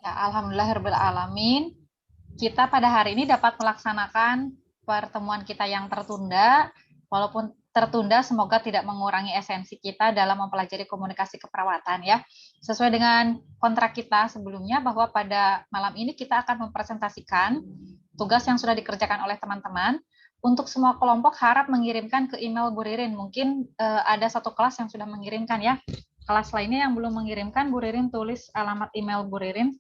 Ya, alhamdulillahirrahmanirrahim. Kita pada hari ini dapat melaksanakan pertemuan kita yang tertunda. Walaupun tertunda, semoga tidak mengurangi esensi kita dalam mempelajari komunikasi keperawatan ya. Sesuai dengan kontrak kita sebelumnya bahwa pada malam ini kita akan mempresentasikan tugas yang sudah dikerjakan oleh teman-teman. Untuk semua kelompok harap mengirimkan ke email Bu Ririn. Mungkin ada satu kelas yang sudah mengirimkan ya. Kelas lainnya yang belum mengirimkan, Bu Ririn tulis alamat email Bu Ririn.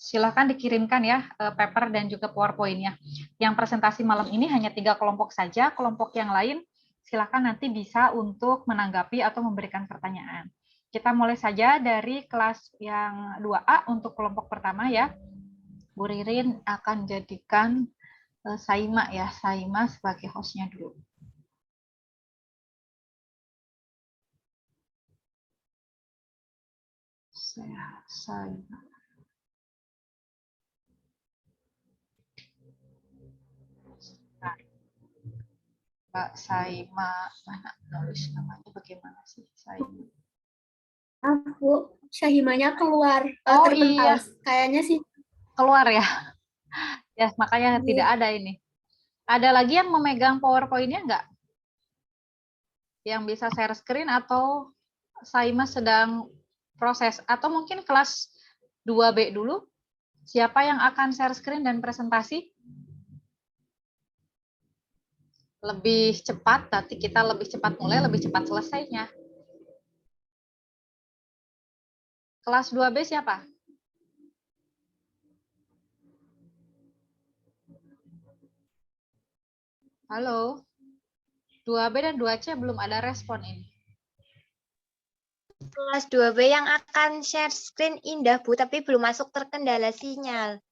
Silakan dikirimkan ya paper dan juga PowerPoint-nya. Yang presentasi malam ini hanya 3 kelompok saja, kelompok yang lain silakan nanti bisa untuk menanggapi atau memberikan pertanyaan. Kita mulai saja dari kelas yang 2A untuk kelompok pertama ya. Bu Ririn akan jadikan Saima ya, Saima sebagai host-nya dulu. Saima. Mbak Saima, mana nulis namanya bagaimana sih Saima? Bu, Syahimanya keluar. Oh terpental. iya, Kayaknya sih. Keluar ya. Ya, makanya tidak ada ini. Ada lagi yang memegang PowerPoint-nya nggak? Yang bisa share screen atau Saima sedang proses? Atau mungkin kelas 2B dulu? Siapa yang akan share screen dan presentasi? Lebih cepat, nanti kita lebih cepat mulai, lebih cepat selesainya. Kelas 2B siapa? Halo? 2B dan 2C belum ada respon ini. Kelas 2B yang akan share screen Indah, Bu, tapi belum masuk terkendala sinyal.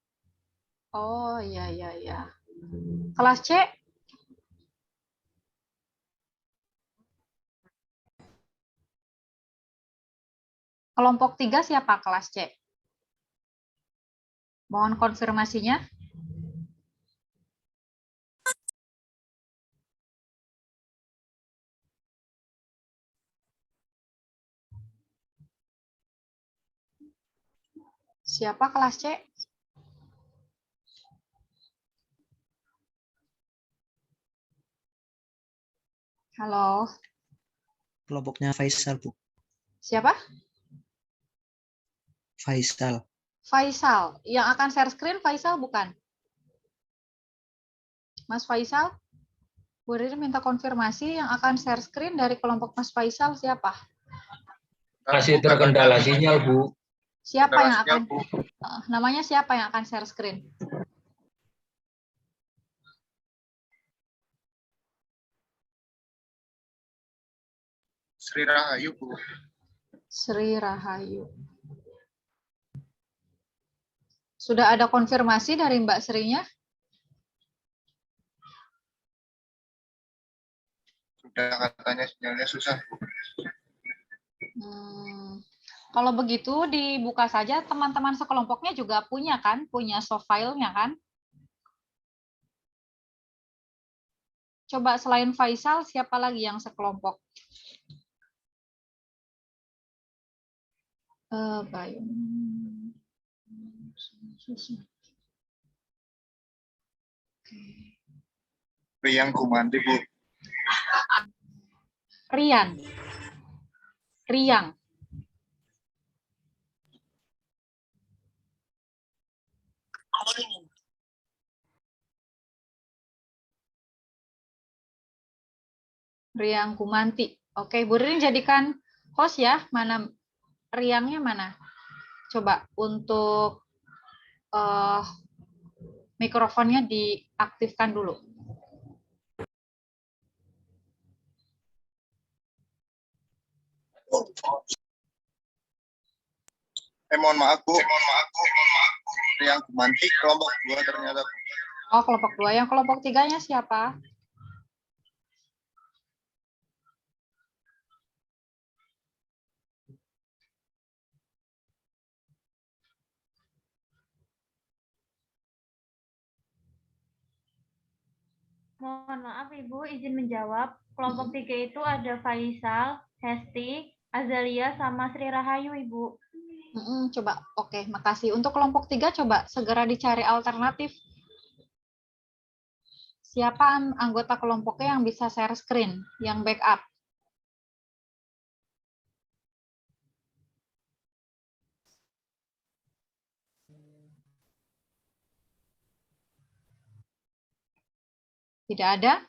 Oh, iya, iya, iya. Kelas C? Kelompok 3 siapa kelas C? Mohon konfirmasinya. Siapa kelas C? Halo. Kelompoknya Faisal, Bu. Siapa? Faisal. Faisal. Yang akan share screen Faisal bukan? Mas Faisal? Bu Riri minta konfirmasi yang akan share screen dari kelompok Mas Faisal siapa? Masih terkendala sinyal, Bu. Siapa yang akan? Namanya siapa yang akan share screen? Sri Rahayu, Bu. Sri Rahayu. Sudah ada konfirmasi dari Mbak Srinya? Sudah, katanya sinyalnya susah, Bu. Kalau begitu dibuka saja, teman-teman sekelompoknya juga punya kan? Punya soft file-nya kan? Coba selain Faisal, siapa lagi yang sekelompok? Rian Kumandi, Bu. Rian. Riang. Riang Kumanti. Oke, Bu Ririn jadikan host ya. Mana Riangnya mana? Coba untuk mikrofonnya diaktifkan dulu. Mohon maaf, Bu. Rian Kumandi, kelompok 2 ternyata. Oh, kelompok 2. Yang kelompok 3-nya siapa? Mohon maaf Ibu, izin menjawab. Kelompok 3 itu ada Faisal, Hesti, Azalia, sama Sri Rahayu Ibu. Coba, oke, makasih. Untuk kelompok 3 coba segera dicari alternatif. Siapa anggota kelompoknya yang bisa share screen, yang backup? Tidak ada?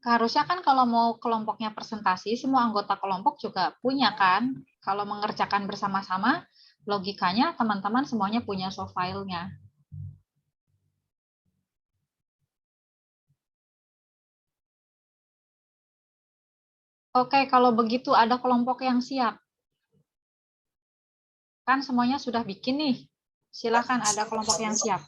Harusnya kan kalau mau kelompoknya presentasi, semua anggota kelompok juga punya kan? Kalau mengerjakan bersama-sama, logikanya teman-teman semuanya punya soft file-nya. Oke, kalau begitu ada kelompok yang siap. Kan semuanya sudah bikin nih. Silakan ada kelompok yang siap.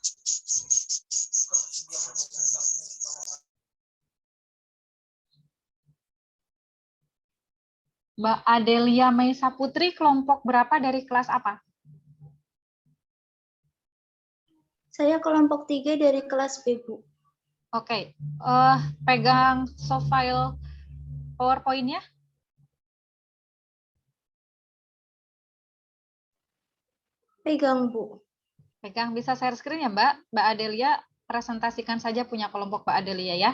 Mbak Adelia Meisa Putri, kelompok berapa dari kelas apa? Saya kelompok 3 dari kelas B, Bu. Oke, pegang soft file PowerPoint-nya. Pegang, Bu. Pegang, bisa share screen ya, Mbak? Mbak Adelia, presentasikan saja punya kelompok Mbak Adelia ya.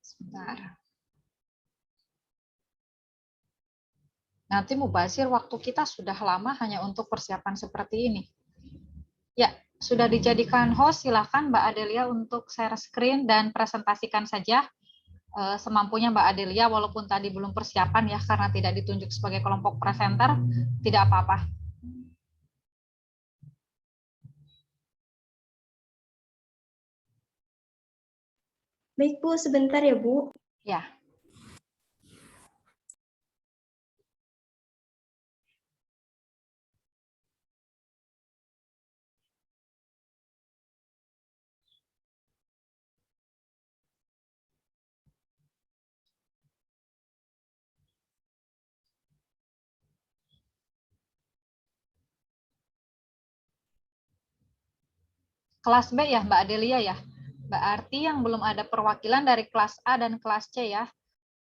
Sebentar. Nanti mubazir waktu kita sudah lama hanya untuk persiapan seperti ini. Ya, sudah dijadikan host, silakan Mbak Adelia untuk share screen dan presentasikan saja semampunya Mbak Adelia, walaupun tadi belum persiapan ya, karena tidak ditunjuk sebagai kelompok presenter, tidak apa-apa. Baik, Bu. Sebentar ya, Bu. Ya. Kelas B ya, Mbak Adelia ya. Berarti yang belum ada perwakilan dari kelas A dan kelas C ya.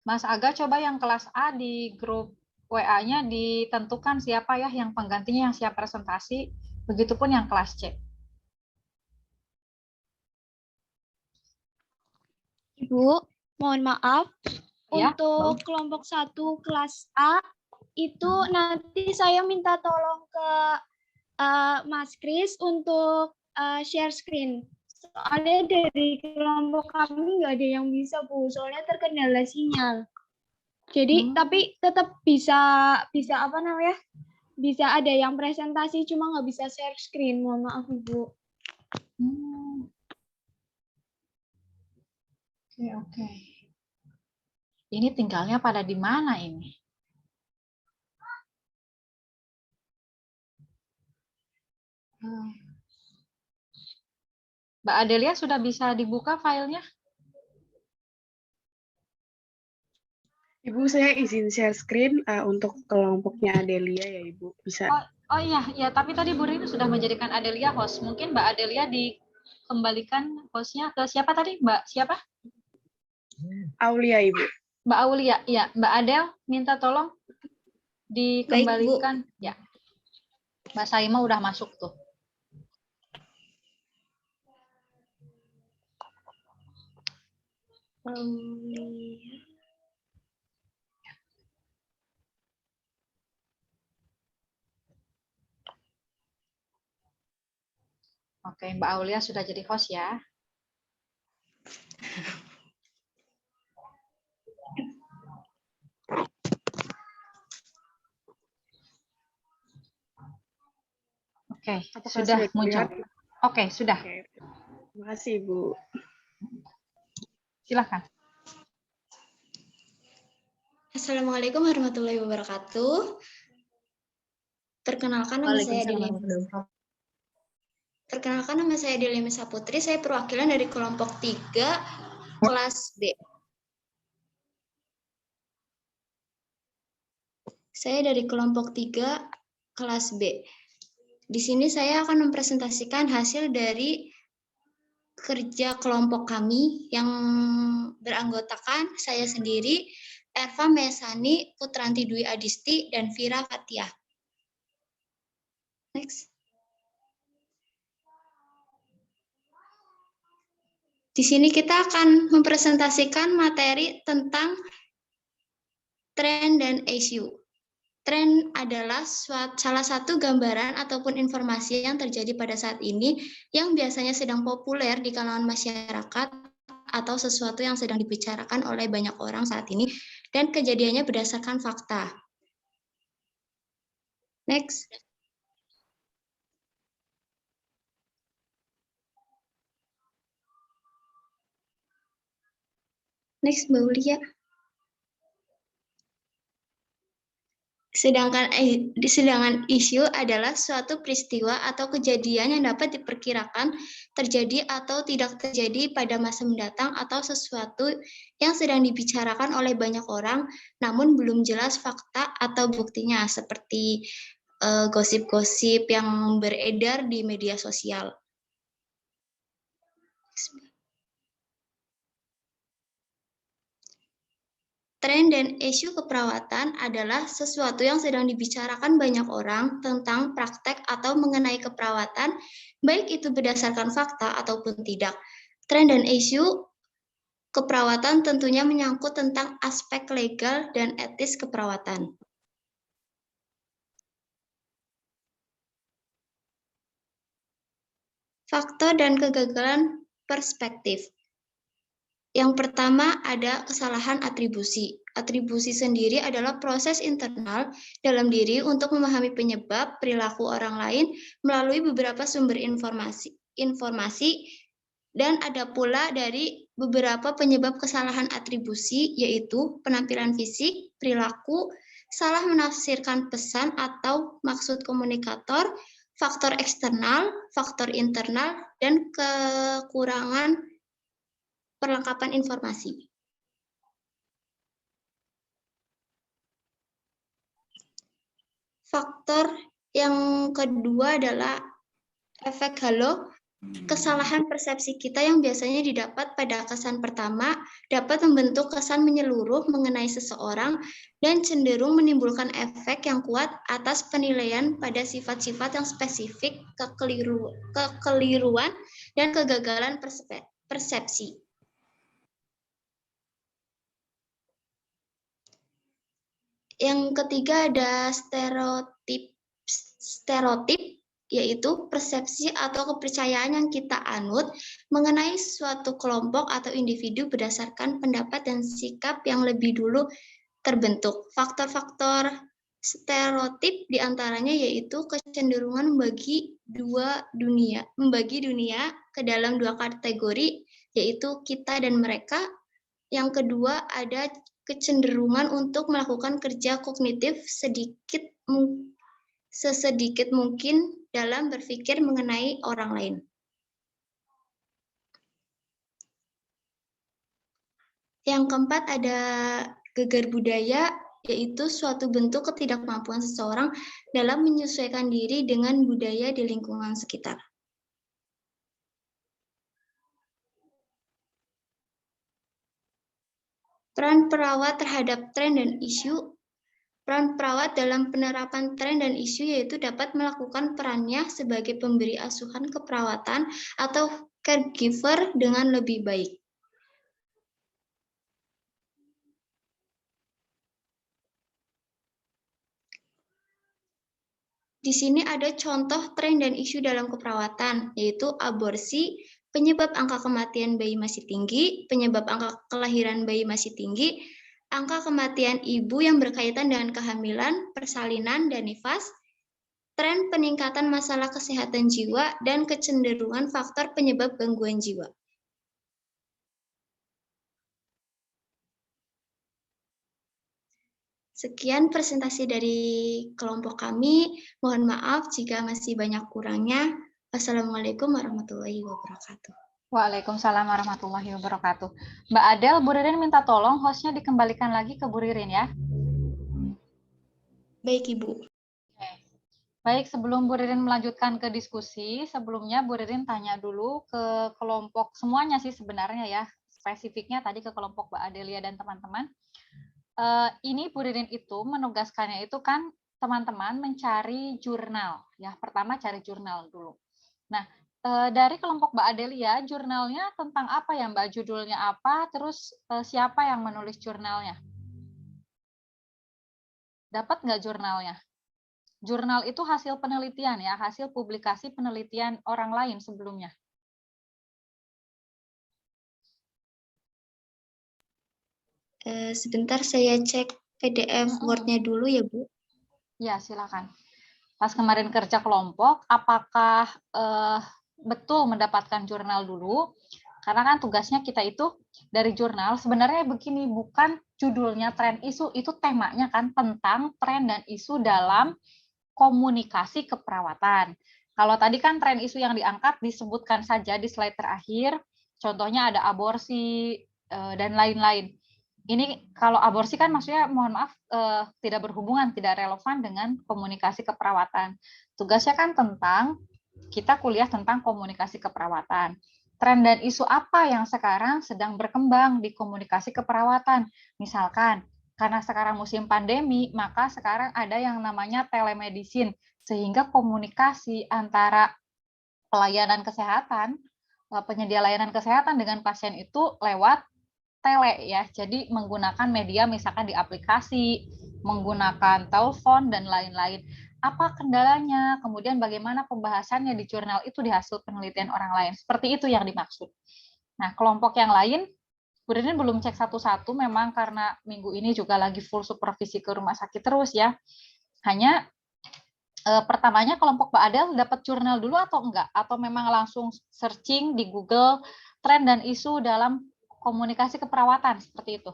Mas Aga coba yang kelas A di grup WA-nya ditentukan siapa ya yang penggantinya yang siap presentasi. Begitupun yang kelas C. Ibu, mohon maaf. Ya, untuk kelompok 1 kelas A, itu nanti saya minta tolong ke Mas Kris untuk share screen. Soalnya dari kelompok kami nggak ada yang bisa, Bu. Soalnya terkendala sinyal. Jadi, tapi tetap bisa apa namanya? Bisa ada yang presentasi, cuma nggak bisa share screen. Mohon maaf, Ibu. Oke. Ini tinggalnya pada di mana ini? Mbak Adelia sudah bisa dibuka filenya? Ibu, saya izin share screen untuk kelompoknya Adelia ya, Ibu. Bisa. Oh iya, ya, tapi tadi Bu Rini sudah menjadikan Adelia host. Mungkin Mbak Adelia dikembalikan hostnya ke siapa tadi? Mbak siapa? Aulia, Ibu. Mbak Aulia, ya. Mbak Adel, minta tolong dikembalikan. Baik, Bu. Ya. Mbak Saima udah masuk tuh. Oke, Mbak Aulia sudah jadi host ya. Oke, sudah muncul. Oke, sudah. Terima kasih, Bu. Silakan. Assalamualaikum warahmatullahi wabarakatuh. Perkenalkan nama saya Adelia Meisa Putri. Saya perwakilan dari kelompok 3 kelas B. Saya dari kelompok 3 kelas B. Di sini saya akan mempresentasikan hasil dari kerja kelompok kami yang beranggotakan saya sendiri, Erva Mesani, Putranti Dwi Adisti, dan Vira Fatia. Next. Di sini kita akan mempresentasikan materi tentang tren dan isu. Tren adalah salah satu gambaran ataupun informasi yang terjadi pada saat ini yang biasanya sedang populer di kalangan masyarakat atau sesuatu yang sedang dibicarakan oleh banyak orang saat ini dan kejadiannya berdasarkan fakta. Next. Next, Mbak Ulia. Sedangkan isu adalah suatu peristiwa atau kejadian yang dapat diperkirakan terjadi atau tidak terjadi pada masa mendatang atau sesuatu yang sedang dibicarakan oleh banyak orang namun belum jelas fakta atau buktinya seperti gosip-gosip yang beredar di media sosial. Tren dan isu keperawatan adalah sesuatu yang sedang dibicarakan banyak orang tentang praktek atau mengenai keperawatan, baik itu berdasarkan fakta ataupun tidak. Tren dan isu keperawatan tentunya menyangkut tentang aspek legal dan etis keperawatan. Faktor dan kegagalan perspektif. Yang pertama ada kesalahan atribusi. Atribusi sendiri adalah proses internal dalam diri untuk memahami penyebab perilaku orang lain melalui beberapa sumber informasi dan ada pula dari beberapa penyebab kesalahan atribusi yaitu penampilan fisik, perilaku, salah menafsirkan pesan atau maksud komunikator, faktor eksternal, faktor internal, dan kekurangan perlengkapan informasi. Faktor yang kedua adalah efek halo. Kesalahan persepsi kita yang biasanya didapat pada kesan pertama dapat membentuk kesan menyeluruh mengenai seseorang dan cenderung menimbulkan efek yang kuat atas penilaian pada sifat-sifat yang spesifik, kekeliruan, dan kegagalan persepsi. Yang ketiga ada stereotip, yaitu persepsi atau kepercayaan yang kita anut mengenai suatu kelompok atau individu berdasarkan pendapat dan sikap yang lebih dulu terbentuk. Faktor-faktor stereotip diantaranya yaitu kecenderungan membagi dunia ke dalam dua kategori, yaitu kita dan mereka. Yang kedua ada kecenderungan untuk melakukan kerja kognitif sesedikit mungkin dalam berpikir mengenai orang lain. Yang keempat ada gegar budaya, yaitu suatu bentuk ketidakmampuan seseorang dalam menyesuaikan diri dengan budaya di lingkungan sekitar. Peran perawat terhadap tren dan isu. Peran perawat dalam penerapan tren dan isu yaitu dapat melakukan perannya sebagai pemberi asuhan keperawatan atau caregiver dengan lebih baik. Di sini ada contoh tren dan isu dalam keperawatan, yaitu aborsi, penyebab angka kematian bayi masih tinggi, penyebab angka kelahiran bayi masih tinggi, angka kematian ibu yang berkaitan dengan kehamilan, persalinan, dan nifas, tren peningkatan masalah kesehatan jiwa, dan kecenderungan faktor penyebab gangguan jiwa. Sekian presentasi dari kelompok kami. Mohon maaf jika masih banyak kurangnya. Wassalamualaikum warahmatullahi wabarakatuh. Waalaikumsalam warahmatullahi wabarakatuh. Mbak Adel, Bu Ririn minta tolong hostnya dikembalikan lagi ke Bu Ririn ya. Baik, Ibu. Baik, sebelum Bu Ririn melanjutkan ke diskusi, sebelumnya Bu Ririn tanya dulu ke kelompok semuanya sih sebenarnya ya, spesifiknya tadi ke kelompok Mbak Adelia dan teman-teman. Ini Bu Ririn itu menugaskannya itu kan teman-teman mencari jurnal ya. Pertama cari jurnal dulu. Nah, dari kelompok Mbak Adelia, jurnalnya tentang apa ya Mbak? Judulnya apa? Terus siapa yang menulis jurnalnya? Dapat nggak jurnalnya? Jurnal itu hasil penelitian ya, hasil publikasi penelitian orang lain sebelumnya. Sebentar saya cek PDF Word-nya dulu ya, Bu. Ya, silakan. Pas kemarin kerja kelompok, apakah betul mendapatkan jurnal dulu? Karena kan tugasnya kita itu dari jurnal, sebenarnya begini, bukan judulnya tren isu, itu temanya kan tentang tren dan isu dalam komunikasi keperawatan. Kalau tadi kan tren isu yang diangkat disebutkan saja di slide terakhir, contohnya ada aborsi dan lain-lain. Ini kalau aborsi kan maksudnya mohon maaf tidak berhubungan, tidak relevan dengan komunikasi keperawatan. Tugasnya kan tentang kita kuliah tentang komunikasi keperawatan. Tren dan isu apa yang sekarang sedang berkembang di komunikasi keperawatan? Misalkan karena sekarang musim pandemi, maka sekarang ada yang namanya telemedicine, sehingga komunikasi antara pelayanan kesehatan, penyedia layanan kesehatan dengan pasien itu lewat tele ya. Jadi menggunakan media misalkan di aplikasi, menggunakan telepon dan lain-lain. Apa kendalanya? Kemudian bagaimana pembahasannya di jurnal itu di hasil penelitian orang lain. Seperti itu yang dimaksud. Nah, kelompok yang lain Bu Ririn belum cek satu-satu, memang karena minggu ini juga lagi full supervisi ke rumah sakit terus ya. Hanya pertamanya kelompok Mbak Adel dapat jurnal dulu atau enggak? Atau memang langsung searching di Google tren dan isu dalam komunikasi keperawatan seperti itu?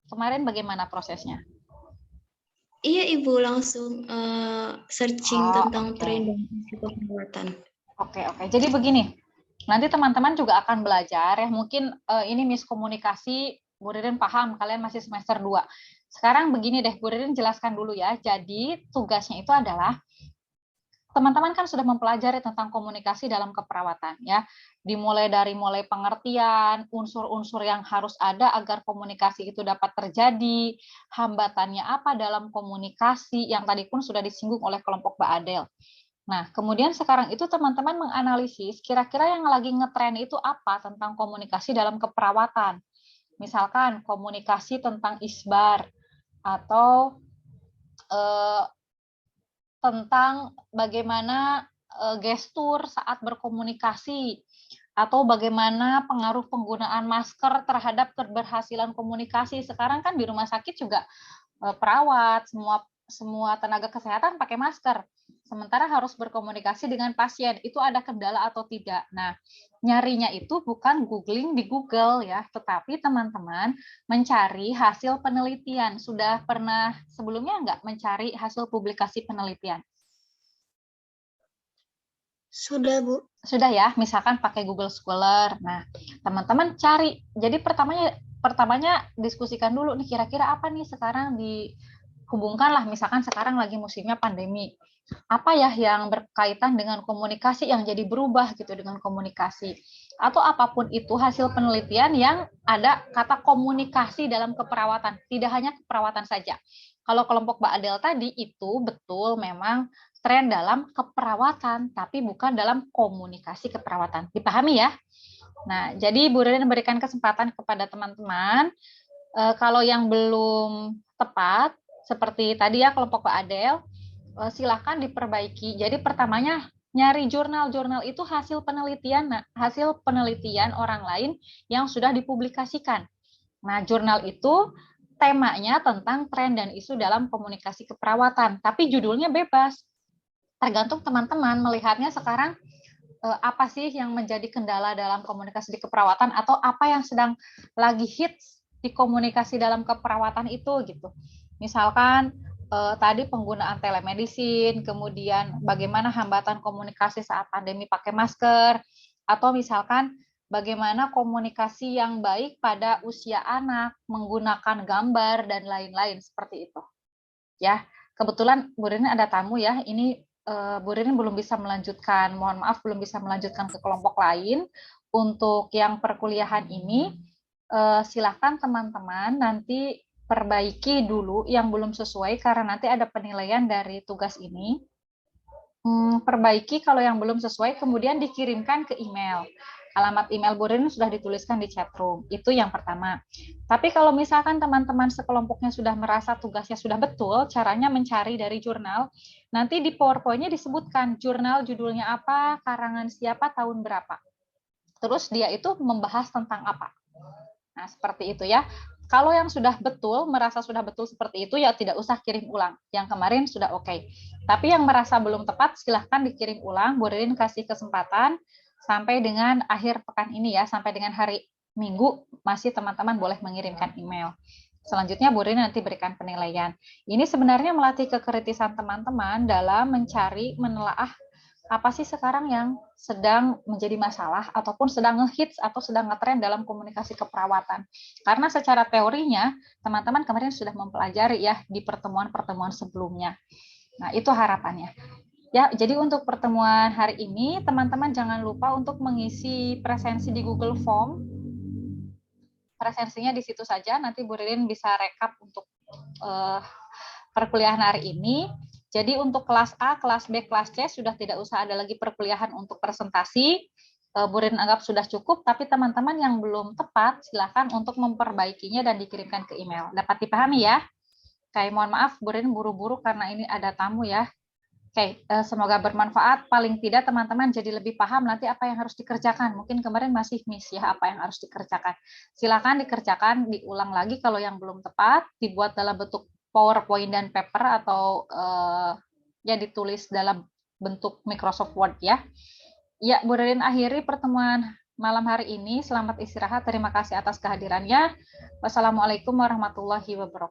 Kemarin bagaimana prosesnya? Iya Ibu, langsung searching tentang tren dan isu keperawatan. Oke. Jadi begini, nanti teman-teman juga akan belajar ya, mungkin ini miskomunikasi, Bu Ririn paham, kalian masih semester 2. Sekarang begini deh, Bu Ririn jelaskan dulu ya. Jadi tugasnya itu adalah, teman-teman kan sudah mempelajari tentang komunikasi dalam keperawatan ya. Dimulai dari pengertian, unsur-unsur yang harus ada agar komunikasi itu dapat terjadi, hambatannya apa dalam komunikasi, yang tadi pun sudah disinggung oleh kelompok Mbak Adel. Nah, kemudian sekarang itu teman-teman menganalisis kira-kira yang lagi ngetren itu apa tentang komunikasi dalam keperawatan. Misalkan komunikasi tentang isbar atau tentang bagaimana gestur saat berkomunikasi atau bagaimana pengaruh penggunaan masker terhadap keberhasilan komunikasi. Sekarang kan di rumah sakit juga perawat, semua tenaga kesehatan pakai masker. Sementara harus berkomunikasi dengan pasien, itu ada kendala atau tidak. Nah, nyarinya itu bukan googling di Google ya, tetapi teman-teman mencari hasil penelitian. Sudah pernah sebelumnya nggak mencari hasil publikasi penelitian? Sudah, Bu. Sudah ya, misalkan pakai Google Scholar. Nah, teman-teman cari. Jadi pertamanya diskusikan dulu nih, kira-kira apa nih sekarang dihubungkan lah, misalkan sekarang lagi musimnya pandemi. Apa ya yang berkaitan dengan komunikasi yang jadi berubah gitu dengan komunikasi. Atau apapun itu hasil penelitian yang ada kata komunikasi dalam keperawatan. Tidak hanya keperawatan saja. Kalau kelompok Mbak Adel tadi itu betul memang tren dalam keperawatan, tapi bukan dalam komunikasi keperawatan. Dipahami ya? Nah, jadi Bu Ririn berikan kesempatan kepada teman-teman, kalau yang belum tepat, seperti tadi ya kelompok Mbak Adel, silahkan diperbaiki. Jadi pertamanya nyari jurnal itu hasil penelitian orang lain yang sudah dipublikasikan. Nah, jurnal itu temanya tentang tren dan isu dalam komunikasi keperawatan, tapi judulnya bebas. Tergantung teman-teman melihatnya sekarang apa sih yang menjadi kendala dalam komunikasi di keperawatan atau apa yang sedang lagi hits di komunikasi dalam keperawatan itu gitu. Misalkan tadi penggunaan telemedicine, kemudian bagaimana hambatan komunikasi saat pandemi pakai masker, atau misalkan bagaimana komunikasi yang baik pada usia anak menggunakan gambar dan lain-lain seperti itu. Ya, kebetulan Bu Ririn ada tamu ya. Ini Bu Ririn belum bisa melanjutkan, mohon maaf belum bisa melanjutkan ke kelompok lain. Untuk yang perkuliahan ini, silakan teman-teman nanti perbaiki dulu yang belum sesuai karena nanti ada penilaian dari tugas ini. Perbaiki kalau yang belum sesuai, kemudian dikirimkan ke email. Alamat email Bu Ririn sudah dituliskan di chat room. Itu yang pertama. Tapi kalau misalkan teman-teman sekelompoknya sudah merasa tugasnya sudah betul, caranya mencari dari jurnal, nanti di PowerPoint-nya disebutkan jurnal judulnya apa, karangan siapa, tahun berapa. Terus dia itu membahas tentang apa. Nah, seperti itu ya. Kalau yang sudah betul, merasa sudah betul seperti itu, ya tidak usah kirim ulang. Yang kemarin sudah oke. Tapi yang merasa belum tepat, silahkan dikirim ulang. Bu Ririn kasih kesempatan sampai dengan akhir pekan ini ya, sampai dengan hari Minggu, masih teman-teman boleh mengirimkan email. Selanjutnya Bu Ririn nanti berikan penilaian. Ini sebenarnya melatih kekritisan teman-teman dalam mencari, menelaah apa sih sekarang yang sedang menjadi masalah ataupun sedang ngehits atau sedang ngetren dalam komunikasi keperawatan. Karena secara teorinya teman-teman kemarin sudah mempelajari ya di pertemuan-pertemuan sebelumnya. Nah, itu harapannya. Ya, jadi untuk pertemuan hari ini teman-teman jangan lupa untuk mengisi presensi di Google Form. Presensinya di situ saja, nanti Bu Ririn bisa rekap untuk perkuliahan hari ini. Jadi untuk kelas A, kelas B, kelas C sudah tidak usah ada lagi perkuliahan untuk presentasi. Bu Ririn anggap sudah cukup, tapi teman-teman yang belum tepat silakan untuk memperbaikinya dan dikirimkan ke email. Dapat dipahami ya? Oke, mohon maaf Bu Ririn buru-buru karena ini ada tamu ya. Oke, semoga bermanfaat. Paling tidak teman-teman jadi lebih paham nanti apa yang harus dikerjakan. Mungkin kemarin masih miss ya apa yang harus dikerjakan. Silakan dikerjakan, diulang lagi kalau yang belum tepat, dibuat dalam bentuk PowerPoint dan paper atau ya ditulis dalam bentuk Microsoft Word ya. Ya, Bu Ririn akhiri pertemuan malam hari ini. Selamat istirahat. Terima kasih atas kehadirannya. Wassalamualaikum warahmatullahi wabarakatuh.